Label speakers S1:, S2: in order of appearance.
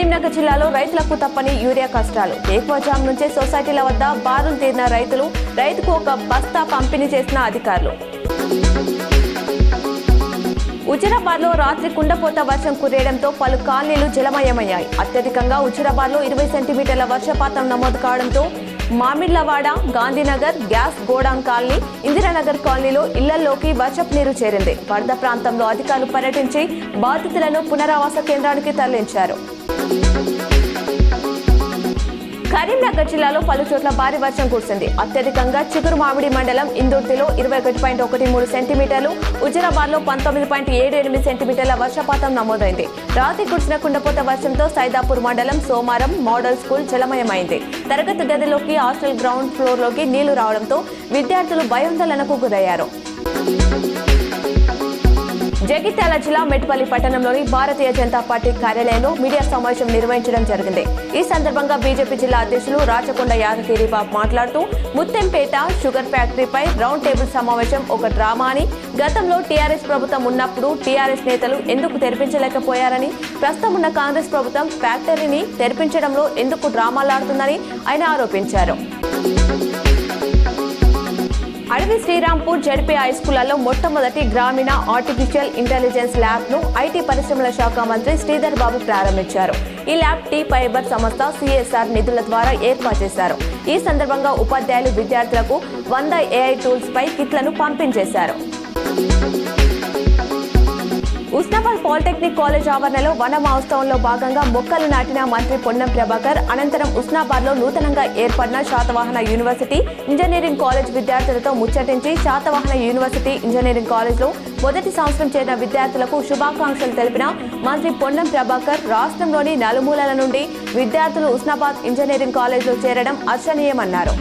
S1: కరీంనగర్ జిల్లాలో రైతులకు తప్పని యూరియా కష్టాలు. ఏక్వాజామ్ నుంచే సొసైటీల వద్ద బారులు తీరిన రైతులు, రైతుకు ఒక బస్తా పంపిణీ చేసిన అధికారులు. హుజురాబాద్లో రాత్రి కుండపోత వర్షం కురియడంతో పలు కాలనీలు జలమయమయ్యాయి. అత్యధికంగా హుజురాబాద్లో 20 సెంటీమీటర్ల వర్షపాతం నమోదు కావడంతో మామిళ్లవాడ, గాంధీనగర్, గ్యాస్ గోడాం కాలనీ, ఇందిరానగర్ కాలనీలో ఇళ్లలోకి వర్షపు నీరు చేరింది. వరద ప్రాంతంలో అధికారులు పర్యటించి బాధితులను పునరావాస కేంద్రానికి తరలించారు. కరీంనగర్ జిల్లాలో పలు చోట్ల భారీ వర్షం కురిసింది. అత్యధికంగా చిగురుమామిడి మండలం ఇందుర్తిలో 21.13 సెంటీమీటర్లు, హుజురాబాద్లో 19.78 సెంటీమీటర్ల వర్షపాతం నమోదైంది. రాత్రి కురిసిన కుండపోత వర్షంతో సైదాపూర్ మండలం సోమారం మోడల్ స్కూల్ జలమయమైంది. తరగతి గదిలోకి, హాస్టల్ గ్రౌండ్ ఫ్లోర్లోకి నీళ్లు రావడంతో విద్యార్థులు భయాందోళనకు గురయ్యారు. జగిత్యాల జిల్లా మెట్పల్లి పట్టణంలోని భారతీయ జనతా పార్టీ కార్యాలయంలో మీడియా సమావేశం నిర్వహించడం జరిగింది. ఈ సందర్భంగా బీజేపీ జిల్లా అధ్యక్షులు రాచకొండ యాదగిరి బాబు మాట్లాడుతూ ముత్తెంపేట షుగర్ ఫ్యాక్టరీపై రౌండ్ టేబుల్ సమావేశం ఒక డ్రామా అని, గతంలో టీఆర్ఎస్ ప్రభుత్వం ఉన్నప్పుడు టీఆర్ఎస్ నేతలు ఎందుకు తెరిపించలేకపోయారని, ప్రస్తుతం ఉన్న కాంగ్రెస్ ప్రభుత్వం ఫ్యాక్టరీని తెరిపించడంలో ఎందుకు డ్రామాలాడుతుందని ఆయన ఆరోపించారు. అడవి శ్రీరాంపూర్ జడ్పీ హైస్కూళ్లలో మొట్టమొదటి గ్రామీణ ఆర్టిఫిషియల్ ఇంటెలిజెన్స్ ల్యాబ్ ను ఐటీ పరిశ్రమల శాఖ మంత్రి శ్రీధర్ బాబు ప్రారంభించారు. ఈ ల్యాబ్ టీ ఫైబర్ సంస్థ CSR నిధుల ద్వారా ఏర్పాటు చేశారు. ఈ సందర్భంగా ఉపాధ్యాయులు, విద్యార్థులకు 100 AI టూల్స్ పై కిట్లను పంపించేశారు. ఉస్నాబాద్ పాలిటెక్నిక్ కాలేజ్ ఆవరణలో వన మహోత్సవంలో భాగంగా మొక్కలు నాటిన మంత్రి పొన్నం ప్రభాకర్. అనంతరం ఉస్నాబాద్ లో నూతనంగా ఏర్పడిన శాతవాహన యూనివర్సిటీ ఇంజనీరింగ్ కాలేజ్ విద్యార్థులతో ముచ్చటించి శాతవాహన యూనివర్సిటీ ఇంజనీరింగ్ కాలేజ్ లో మొదటి సంవత్సరం చేరిన విద్యార్థులకు శుభాకాంక్షలు తెలిపిన మంత్రి పొన్నం ప్రభాకర్, రాష్ట్రంలోని నలుమూలల నుండి విద్యార్థులు ఉస్నాబాద్ ఇంజనీరింగ్ కాలేజ్ లో చేరడం హర్షణీయమన్నారు.